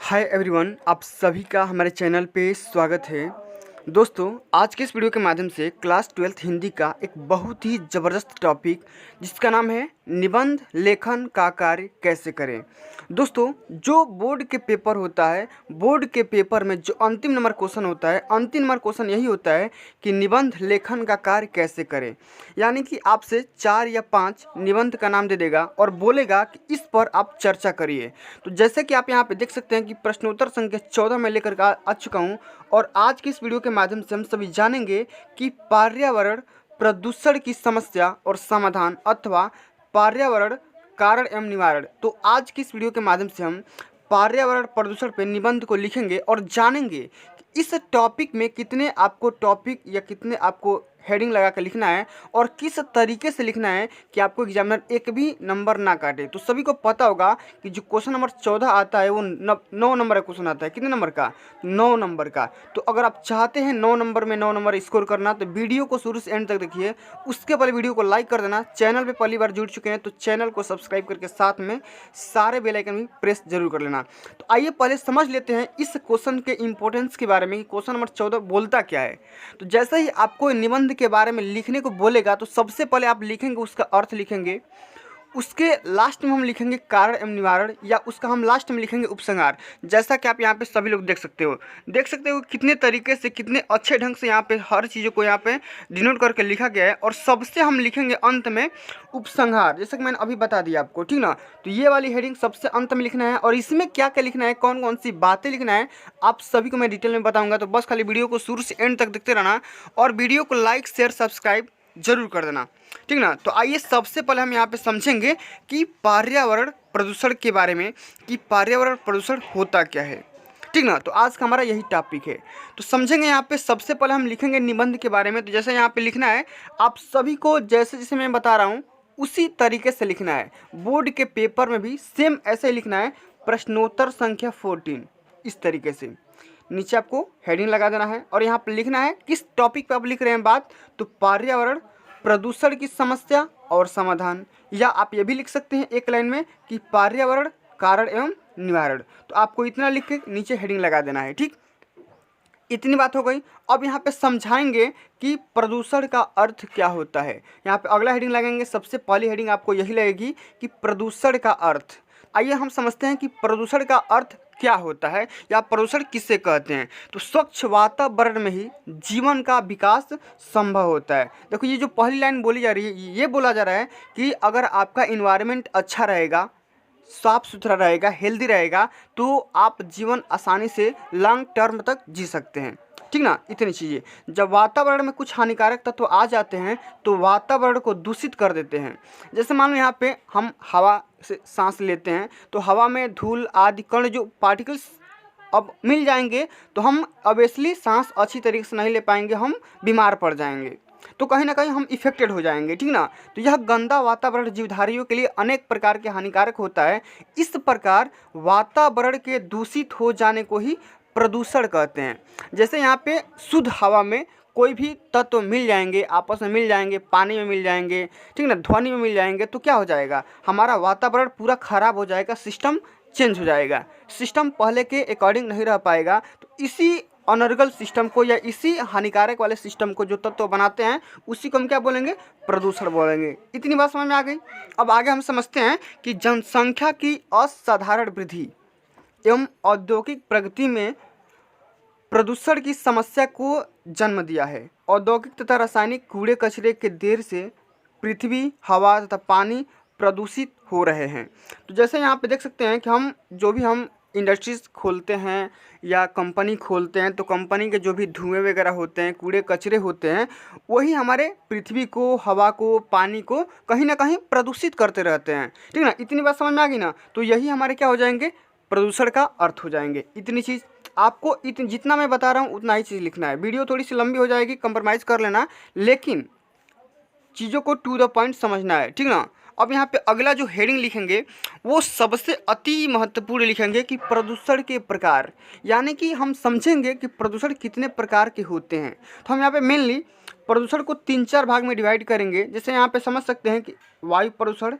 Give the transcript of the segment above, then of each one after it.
Hi everyone, आप सभी का हमारे चैनल पे स्वागत है। दोस्तों, आज के इस वीडियो के माध्यम से क्लास 12th हिंदी का एक बहुत ही ज़बरदस्त टॉपिक जिसका नाम है निबंध लेखन का कार्य कैसे करें। दोस्तों, जो बोर्ड के पेपर होता है, बोर्ड के पेपर में जो अंतिम नंबर क्वेश्चन होता है, अंतिम नंबर क्वेश्चन यही होता है कि निबंध लेखन का कार्य कैसे करें। यानी कि आपसे 4 या 5 निबंध का नाम दे देगा और बोलेगा कि इस पर आप चर्चा करिए। तो जैसे कि आप यहाँ पे देख सकते हैं कि प्रश्नोत्तर संख्या 14 में लेकर आ चुका हूँ और आज की इस वीडियो के माध्यम से हम सभी जानेंगे कि पर्यावरण प्रदूषण की समस्या और समाधान अथवा पर्यावरण कारण एवं निवारण। तो आज की इस वीडियो के माध्यम से हम पर्यावरण प्रदूषण पे निबंध को लिखेंगे और जानेंगे कि इस टॉपिक में कितने आपको टॉपिक या कितने आपको हेडिंग लगा कर लिखना है और किस तरीके से लिखना है कि आपको एग्जामिनर एक भी नंबर ना काटे। तो सभी को पता होगा कि जो क्वेश्चन नंबर 14 आता है वो 9 नंबर का क्वेश्चन आता है। कितने नंबर का? 9 नंबर का। तो अगर आप चाहते हैं 9 नंबर में 9 नंबर स्कोर करना तो वीडियो को शुरू से एंड तक देखिए। उसके पहले वीडियो को लाइक कर देना। चैनल पर पहली बार जुड़ चुके हैं तो चैनल को सब्सक्राइब करके साथ में सारे बेल आइकन भी प्रेस जरूर कर लेना। तो आइए पहले समझ लेते हैं इस क्वेश्चन के इंपॉर्टेंस के बारे में कि क्वेश्चन नंबर 14 बोलता क्या है। तो जैसे ही आपको निबंध के बारे में लिखने को बोलेगा तो सबसे पहले आप लिखेंगे, उसका अर्थ लिखेंगे, उसके लास्ट में हम लिखेंगे कारण एवं निवारण या उसका हम लास्ट में लिखेंगे उपसंहार। जैसा कि आप यहाँ पे सभी लोग देख सकते हो कितने तरीके से, कितने अच्छे ढंग से यहाँ पे हर चीज़ों को यहाँ पे डिनोट करके लिखा गया है। और सबसे हम लिखेंगे अंत में उपसंहार, जैसा कि मैंने अभी बता दिया आपको, ठीक ना। तो ये वाली हेडिंग सबसे अंत में लिखना है और इसमें क्या क्या लिखना है, कौन कौन सी बातें लिखना है, आप सभी को मैं डिटेल में बताऊँगा। तो बस खाली वीडियो को शुरू से एंड तक देखते रहना और वीडियो को लाइक शेयर सब्सक्राइब जरूर कर देना, ठीक ना। तो आइए सबसे पहले हम यहाँ पे समझेंगे कि पर्यावरण प्रदूषण के बारे में, कि पर्यावरण प्रदूषण होता क्या है, ठीक ना। तो आज का हमारा यही टॉपिक है। तो समझेंगे यहाँ पे सबसे पहले हम लिखेंगे निबंध के बारे में। तो जैसे यहाँ पे लिखना है, आप सभी को जैसे जैसे मैं बता रहा हूँ उसी तरीके से लिखना है। बोर्ड के पेपर में भी सेम ऐसे ही लिखना है। प्रश्नोत्तर संख्या 14 इस तरीके से नीचे आपको हेडिंग लगा देना है और यहाँ पर लिखना है किस टॉपिक पे आप लिख रहे हैं बात। तो पर्यावरण प्रदूषण की समस्या और समाधान, या आप ये भी लिख सकते हैं एक लाइन में कि पर्यावरण कारण एवं निवारण। तो आपको इतना लिख के नीचे हेडिंग लगा देना है, ठीक। इतनी बात हो गई। अब यहाँ पे समझाएंगे कि प्रदूषण का अर्थ क्या होता है। यहाँ पे अगला हेडिंग लगाएंगे। सबसे पहली हेडिंग आपको यही लगेगी कि प्रदूषण का अर्थ। आइए हम समझते हैं कि प्रदूषण का अर्थ क्या होता है या प्रदूषण किसे कहते हैं। तो स्वच्छ वातावरण में ही जीवन का विकास संभव होता है। देखो, ये जो पहली लाइन बोली जा रही है, ये बोला जा रहा है कि अगर आपका इन्वायरमेंट अच्छा रहेगा, साफ सुथरा रहेगा, हेल्दी रहेगा, तो आप जीवन आसानी से लॉन्ग टर्म तक जी सकते हैं, ठीक ना। इतनी चीज़ें, जब वातावरण में कुछ हानिकारक तत्व आ जाते हैं तो वातावरण को दूषित कर देते हैं। जैसे मान लो यहाँ पे हम हवा से सांस लेते हैं तो हवा में धूल आदि कण जो पार्टिकल्स अब मिल जाएंगे तो हम ऑब्वियसली सांस अच्छी तरीके से नहीं ले पाएंगे, हम बीमार पड़ जाएंगे, तो कहीं ना कहीं हम इफेक्टेड हो जाएंगे, ठीक ना। तो यह गंदा वातावरण जीवधारियों के लिए अनेक प्रकार के हानिकारक होता है। इस प्रकार वातावरण के दूषित हो जाने को ही प्रदूषण कहते हैं। जैसे यहाँ पे शुद्ध हवा में कोई भी तत्व मिल जाएंगे, आपस में मिल जाएंगे, पानी में मिल जाएंगे, ठीक ना, ध्वनि में मिल जाएंगे, तो क्या हो जाएगा, हमारा वातावरण पूरा खराब हो जाएगा, सिस्टम चेंज हो जाएगा, सिस्टम पहले के अकॉर्डिंग नहीं रह पाएगा। तो इसी अनर्गल सिस्टम को या इसी हानिकारक वाले सिस्टम को जो तत्व बनाते हैं उसी को हम क्या बोलेंगे, प्रदूषण बोलेंगे। इतनी बात समझ में आ गई। अब आगे हम समझते हैं कि जनसंख्या की असाधारण वृद्धि एवं औद्योगिक प्रगति में प्रदूषण की समस्या को जन्म दिया है। औद्योगिक तथा रासायनिक कूड़े कचरे के देर से पृथ्वी, हवा तथा पानी प्रदूषित हो रहे हैं। तो जैसे यहाँ पे देख सकते हैं कि हम इंडस्ट्रीज़ खोलते हैं या कंपनी खोलते हैं तो कंपनी के जो भी धुएं वगैरह होते हैं, कूड़े कचरे होते हैं, वही हमारे पृथ्वी को, हवा को, पानी को कहीं ना कहीं प्रदूषित करते रहते हैं, ठीक ना। इतनी बात समझ में आ गई ना। तो यही हमारे क्या हो जाएंगे, प्रदूषण का अर्थ हो जाएंगे। इतनी चीज़ आपको जितना मैं बता रहा हूँ उतना ही चीज़ लिखना है। वीडियो थोड़ी सी लंबी हो जाएगी, कंप्रोमाइज़ कर लेना, लेकिन चीज़ों को टू द पॉइंट समझना है, ठीक ना। अब यहाँ पे अगला जो हेडिंग लिखेंगे वो सबसे अति महत्वपूर्ण लिखेंगे कि प्रदूषण के प्रकार, यानी कि हम समझेंगे कि प्रदूषण कितने प्रकार के होते हैं। तो हम यहाँ पे मेनली प्रदूषण को 3-4 भाग में डिवाइड करेंगे। जैसे यहाँ पे समझ सकते हैं कि वायु प्रदूषण,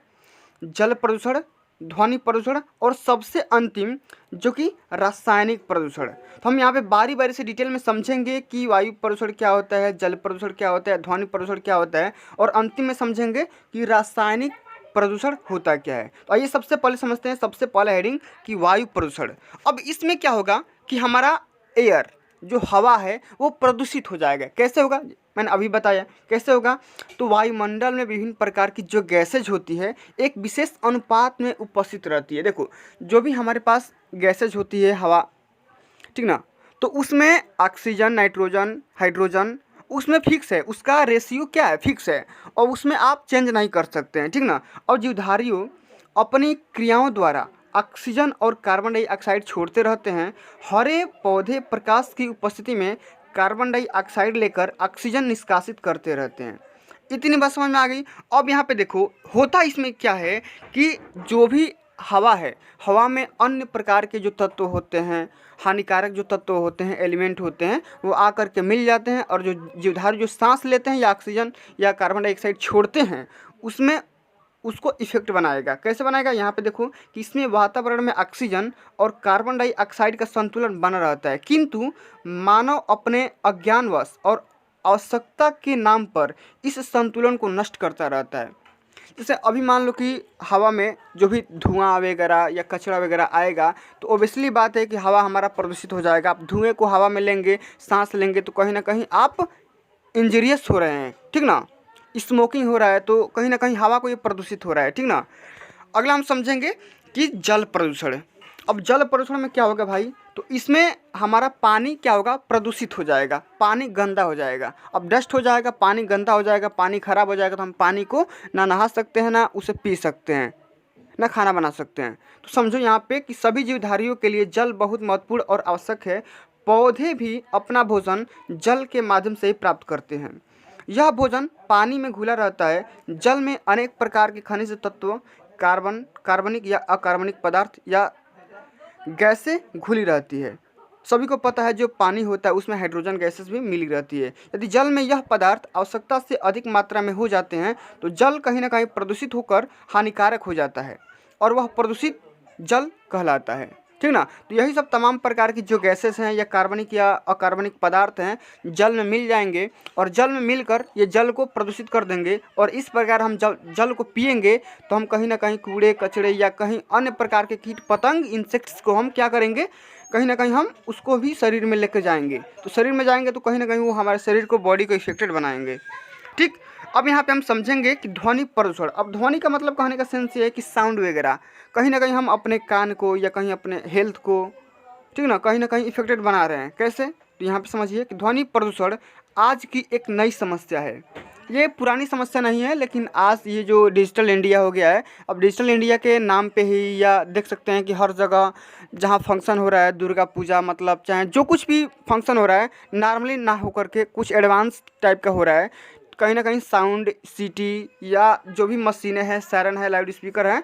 जल प्रदूषण, ध्वनि प्रदूषण और सबसे अंतिम जो कि रासायनिक प्रदूषण। तो हम यहाँ पे बारी बारी से डिटेल में समझेंगे कि वायु प्रदूषण क्या होता है, जल प्रदूषण क्या होता है, ध्वनि प्रदूषण क्या होता है, और अंतिम में समझेंगे कि रासायनिक प्रदूषण होता क्या है। तो आइए सबसे पहले समझते हैं, सबसे पहला हेडिंग कि वायु प्रदूषण। अब इसमें क्या होगा कि हमारा एयर जो हवा है वो प्रदूषित हो जाएगा। कैसे होगा, मैंने अभी बताया कैसे होगा। तो वायुमंडल में विभिन्न प्रकार की जो गैसेज होती है एक विशेष अनुपात में उपस्थित रहती है। देखो जो भी हमारे पास गैसेज होती है हवा, ठीक ना, तो उसमें ऑक्सीजन, नाइट्रोजन, हाइड्रोजन उसमें फिक्स है, उसका रेशियो क्या है, फिक्स है, और उसमें आप चेंज नहीं कर सकते हैं, ठीक ना। और जीवधारियों अपनी क्रियाओं द्वारा ऑक्सीजन और कार्बन डाइऑक्साइड छोड़ते रहते हैं। हरे पौधे प्रकाश की उपस्थिति में कार्बन डाइऑक्साइड लेकर ऑक्सीजन निष्कासित करते रहते हैं। इतनी बात समझ में आ गई। अब यहाँ पे देखो होता इसमें क्या है कि जो भी हवा है, हवा में अन्य प्रकार के जो तत्व होते हैं, हानिकारक जो तत्व होते हैं, एलिमेंट होते हैं, वो आकर के मिल जाते हैं, और जो जीवधारी जो सांस लेते हैं या ऑक्सीजन या कार्बन डाइऑक्साइड छोड़ते हैं उसमें उसको इफेक्ट बनाएगा। कैसे बनाएगा, यहाँ पे देखो कि इसमें वातावरण में ऑक्सीजन और कार्बन डाइऑक्साइड का संतुलन बना रहता है, किंतु मानव अपने अज्ञानवश और आवश्यकता के नाम पर इस संतुलन को नष्ट करता रहता है। जैसे अभी मान लो कि हवा में जो भी धुआं वगैरह या कचरा वगैरह आएगा तो ओबियसली बात है कि हवा हमारा प्रदूषित हो जाएगा। आप धुएं को हवा में लेंगे, सांस लेंगे, तो कहीं ना कहीं आप इंजरियस हो रहे हैं, ठीक ना। स्मोकिंग हो रहा है तो कहीं ना कहीं हवा को ये प्रदूषित हो रहा है, ठीक ना। अगला हम समझेंगे कि जल प्रदूषण। अब जल प्रदूषण में क्या होगा भाई, तो इसमें हमारा पानी क्या होगा, प्रदूषित हो जाएगा, पानी गंदा हो जाएगा। अब डस्ट हो जाएगा, पानी गंदा हो जाएगा, पानी खराब हो जाएगा, तो हम पानी को ना नहा सकते हैं, ना उसे पी सकते हैं, ना खाना बना सकते हैं। तो समझो यहाँ पे कि सभी जीवधारियों के लिए जल बहुत महत्वपूर्ण और आवश्यक है। पौधे भी अपना भोजन जल के माध्यम से ही प्राप्त करते हैं। यह भोजन पानी में घुला रहता है। जल में अनेक प्रकार के खनिज तत्व, कार्बनिक या अकार्बनिक पदार्थ या गैसें घुली रहती है। सभी को पता है जो पानी होता है उसमें हाइड्रोजन गैसेस भी मिली रहती है। यदि जल में यह पदार्थ आवश्यकता से अधिक मात्रा में हो जाते हैं तो जल कहीं ना कहीं प्रदूषित होकर हानिकारक हो जाता है और वह प्रदूषित जल कहलाता है, ठीक ना। तो यही सब तमाम प्रकार की जो गैसेस हैं या कार्बनिक या अकार्बनिक पदार्थ हैं जल में मिल जाएंगे और जल में मिलकर ये जल को प्रदूषित कर देंगे। और इस प्रकार हम जल को पिएंगे तो हम कहीं ना कहीं कूड़े कचड़े या कहीं अन्य प्रकार के कीट पतंग, इंसेक्ट्स को हम क्या करेंगे, कहीं ना कहीं हम उसको भी शरीर में लेकर जाएंगे। तो शरीर में जाएंगे तो कहीं ना कहीं वो हमारे शरीर को, बॉडी को इफेक्टेड बनाएंगे, ठीक। अब यहाँ पे हम समझेंगे कि ध्वनि प्रदूषण। अब ध्वनि का मतलब कहने का सेंस ये है कि साउंड वगैरह कहीं ना कहीं हम अपने कान को या कहीं अपने हेल्थ को, ठीक ना, कहीं ना कहीं इफेक्टेड बना रहे हैं। कैसे, तो यहाँ पे समझिए कि ध्वनि प्रदूषण आज की एक नई समस्या है। ये पुरानी समस्या नहीं है, लेकिन आज ये जो डिजिटल इंडिया हो गया है, अब डिजिटल इंडिया के नाम पे ही या देख सकते हैं कि हर जगह जहाँ फंक्शन हो रहा है, दुर्गा पूजा मतलब चाहे जो कुछ भी फंक्शन हो रहा है, नॉर्मली ना होकर के कुछ एडवांस टाइप का हो रहा है। कहीं ना कहीं साउंड सीटी या जो भी मशीनें हैं, सायरन है, लाउड स्पीकर है,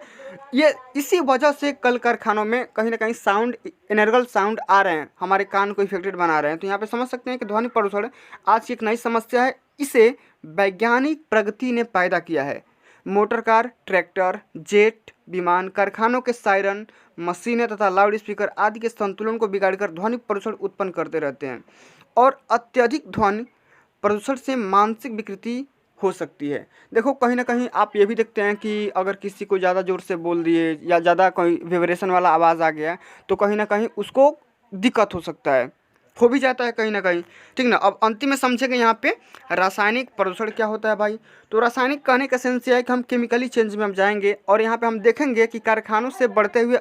ये इसी वजह से कल कारखानों में कहीं ना कहीं साउंड, एनर्गल साउंड आ रहे हैं, हमारे कान को इफेक्टेड बना रहे हैं। तो यहाँ पे समझ सकते हैं कि ध्वनि प्रदूषण आज की एक नई समस्या है। इसे वैज्ञानिक प्रगति ने पैदा किया है। मोटर कार, ट्रैक्टर, जेट विमान, कारखानों के सायरन, मशीनें तथा लाउड स्पीकर आदि के संतुलन को बिगाड़कर ध्वनि प्रदूषण उत्पन्न करते रहते हैं। और अत्यधिक ध्वनि प्रदूषण से मानसिक विकृति हो सकती है। देखो कहीं ना कहीं आप ये भी देखते हैं कि अगर किसी को ज़्यादा ज़ोर से बोल दिए या ज़्यादा कोई वाइब्रेशन वाला आवाज़ आ गया तो कहीं ना कहीं उसको दिक्कत हो सकता है, हो भी जाता है कहीं ना कहीं, ठीक ना। अब अंतिम में समझेंगे यहाँ पे रासायनिक प्रदूषण क्या होता है भाई। तो रासायनिक कहने का सेंस ये है कि हम केमिकली चेंज में हम जाएंगे और यहाँ पे हम देखेंगे कि कारखानों से बढ़ते हुए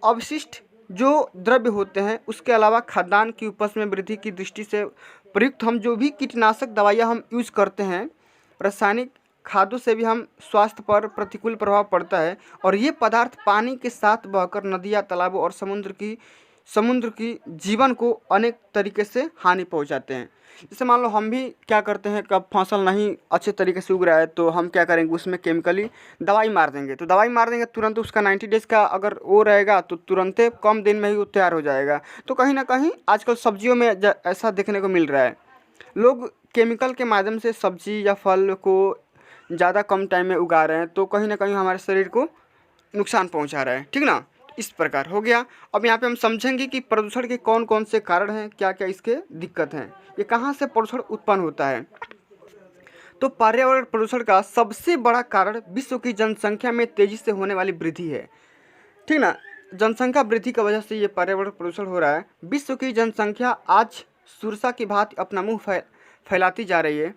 अवशिष्ट जो द्रव्य होते हैं, उसके अलावा खाद्यान्न की उपज में वृद्धि की दृष्टि से प्रयुक्त हम जो भी कीटनाशक दवाइयाँ हम यूज करते हैं, रासायनिक खादों से भी हम स्वास्थ्य पर प्रतिकूल प्रभाव पड़ता है। और ये पदार्थ पानी के साथ बहकर नदियाँ, तालाबों और समुद्र की जीवन को अनेक तरीके से हानि पहुंचाते हैं। जैसे मान लो हम भी क्या करते हैं, कब फसल नहीं अच्छे तरीके से उग रहा है तो हम क्या करेंगे, उसमें केमिकली दवाई मार देंगे। तो दवाई मार देंगे तुरंत उसका 90 डेज़ का अगर वो रहेगा तो तुरंत कम दिन में ही वो तैयार हो जाएगा। तो कहीं ना कहीं आजकल सब्जियों में ऐसा देखने को मिल रहा है, लोग केमिकल के माध्यम से सब्जी या फल को ज़्यादा कम टाइम में उगा रहे हैं। तो कहीं ना कहीं हमारे शरीर को नुकसान पहुंचा रहा है, ठीक ना। इस प्रकार हो गया। अब यहाँ पे हम समझेंगे कि प्रदूषण के कौन कौन से कारण हैं, क्या क्या इसके दिक्कत हैं, ये कहाँ से प्रदूषण उत्पन्न होता है। तो पर्यावरण प्रदूषण का सबसे बड़ा कारण विश्व की जनसंख्या में तेजी से होने वाली वृद्धि है, ठीक ना। जनसंख्या वृद्धि की वजह से ये पर्यावरण प्रदूषण हो रहा है। विश्व की जनसंख्या आज सुरसा की भांति अपना मुंह फैलाती जा रही है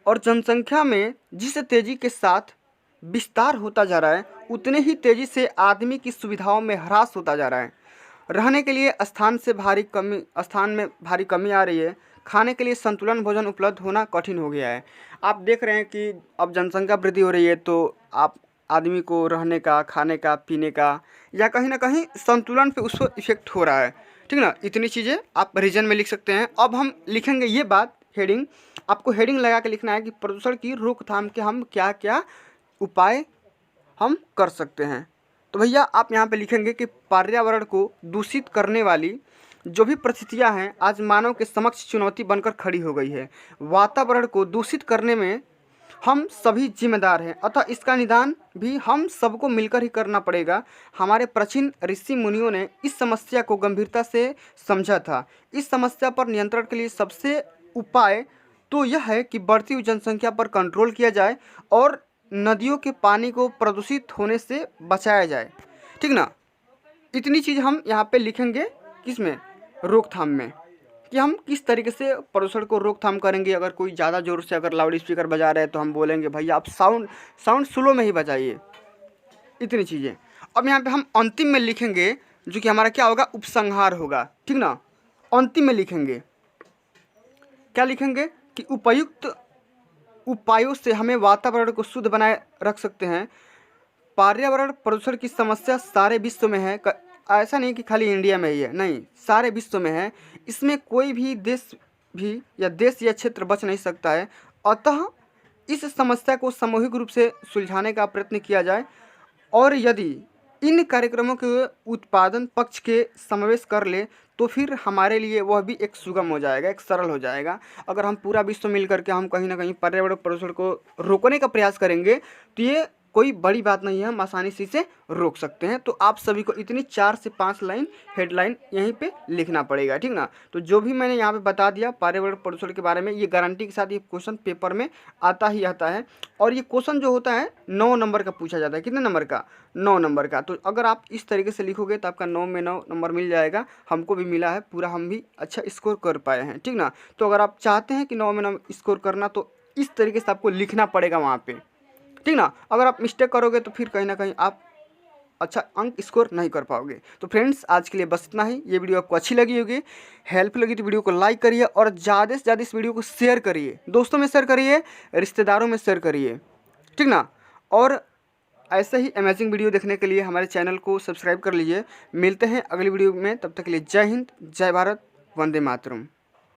और जनसंख्या में जिस तेजी के साथ विस्तार होता जा रहा है उतने ही तेजी से आदमी की सुविधाओं में ह्रास होता जा रहा है। रहने के लिए स्थान में भारी कमी आ रही है। खाने के लिए संतुलन भोजन उपलब्ध होना कठिन हो गया है। आप देख रहे हैं कि अब जनसंख्या वृद्धि हो रही है तो आप आदमी को रहने का, खाने का, पीने का या कहीं ना कहीं संतुलन पे उसको इफेक्ट हो रहा है, ठीक ना। इतनी चीज़ें आप रीजन में लिख सकते हैं। अब हम लिखेंगे ये बात, हेडिंग आपको हेडिंग लगा के लिखना है कि प्रदूषण की रोकथाम के हम क्या क्या उपाय हम कर सकते हैं। तो भैया आप यहाँ पे लिखेंगे कि पर्यावरण को दूषित करने वाली जो भी परिस्थितियाँ हैं आज मानव के समक्ष चुनौती बनकर खड़ी हो गई है। वातावरण को दूषित करने में हम सभी जिम्मेदार हैं, अतः इसका निदान भी हम सबको मिलकर ही करना पड़ेगा। हमारे प्राचीन ऋषि मुनियों ने इस समस्या को गंभीरता से समझा था। इस समस्या पर नियंत्रण के लिए सबसे उपाय तो यह है कि बढ़ती हुई जनसंख्या पर कंट्रोल किया जाए और नदियों के पानी को प्रदूषित होने से बचाया जाए, ठीक ना। इतनी चीज़ हम यहाँ पे लिखेंगे किसमें, रोकथाम में, कि हम किस तरीके से प्रदूषण को रोकथाम करेंगे। अगर कोई ज़्यादा ज़ोर से अगर लाउड स्पीकर बजा रहे हैं तो हम बोलेंगे भैया आप साउंड स्लो में ही बजाइए। इतनी चीज़ें। अब यहाँ पे हम अंतिम में लिखेंगे जो कि हमारा क्या होगा, उपसंहार होगा, ठीक ना। अंतिम में लिखेंगे क्या लिखेंगे कि उपयुक्त उपायों से हमें वातावरण को शुद्ध बनाए रख सकते हैं। पर्यावरण प्रदूषण की समस्या सारे विश्व में है, ऐसा नहीं कि खाली इंडिया में ही है, नहीं, सारे विश्व में है। इसमें कोई भी देश या क्षेत्र बच नहीं सकता है। अतः इस समस्या को सामूहिक रूप से सुलझाने का प्रयत्न किया जाए और यदि इन कार्यक्रमों के उत्पादन पक्ष के समावेश कर ले तो फिर हमारे लिए वह भी एक सुगम हो जाएगा, एक सरल हो जाएगा। अगर हम पूरा विश्व मिल करके हम कहीं ना कहीं पर्यावरण प्रदूषण को रोकने का प्रयास करेंगे तो ये कोई बड़ी बात नहीं है, हम आसानी से इसे रोक सकते हैं। तो आप सभी को इतनी 4 से 5 लाइन हेडलाइन यहीं पे लिखना पड़ेगा, ठीक ना। तो जो भी मैंने यहाँ पे बता दिया पर्यावरण प्रदूषण के बारे में, ये गारंटी के साथ ये क्वेश्चन पेपर में आता ही आता है। और ये क्वेश्चन जो होता है 9 नंबर का पूछा जाता है। कितने नंबर का, 9 नंबर का। तो अगर आप इस तरीके से लिखोगे तो आपका 9 में 9 नंबर मिल जाएगा। हमको भी मिला है पूरा, हम भी अच्छा स्कोर कर पाए हैं, ठीक ना। तो अगर आप चाहते हैं कि 9 में 9 स्कोर करना तो इस तरीके से आपको लिखना पड़ेगा वहाँ पर, ठीक ना। अगर आप मिस्टेक करोगे तो फिर कहीं ना कहीं आप अच्छा अंक स्कोर नहीं कर पाओगे। तो फ्रेंड्स आज के लिए बस इतना ही। ये वीडियो आपको अच्छी लगी होगी, हेल्पफुल लगी तो वीडियो को लाइक करिए और ज़्यादा से ज़्यादा इस वीडियो को शेयर करिए, दोस्तों में शेयर करिए, रिश्तेदारों में शेयर करिए, ठीक ना। और ऐसे ही अमेजिंग वीडियो देखने के लिए हमारे चैनल को सब्सक्राइब कर लीजिए। मिलते हैं अगली वीडियो में, तब तक के लिए जय हिंद, जय भारत, वंदे मातरम।